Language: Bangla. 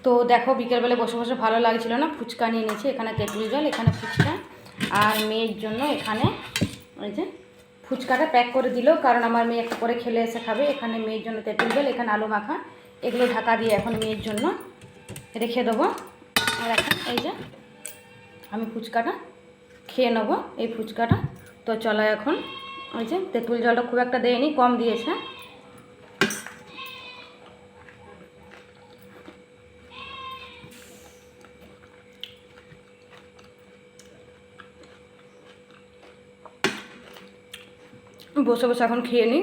তো দেখো বিকেলবেলা বসে বসে ভালো লাগছিল না, ফুচকা নিয়ে নিয়েছি। এখানে তেঁতুল জল, এখানে ফুচকা, আর মেয়ের জন্য এখানে ওই যে ফুচকাটা প্যাক করে দিল, কারণ আমার মেয়ে একটু করে খেলে এসে খাবে। এখানে মেয়ের জন্য তেঁতুল জল, এখানে আলু মাখা, এগুলো ঢাকা দিয়ে এখন মেয়ের জন্য রেখে দেবো। আর এখন এই যে আমি ফুচকাটা খেয়ে নেবো, এই ফুচকাটা। তো চলো এখন ওই যে তেঁতুল জলটা খুব একটা দেয়নি, কম দিয়েছে। বসে বসে এখন খেয়ে নিই।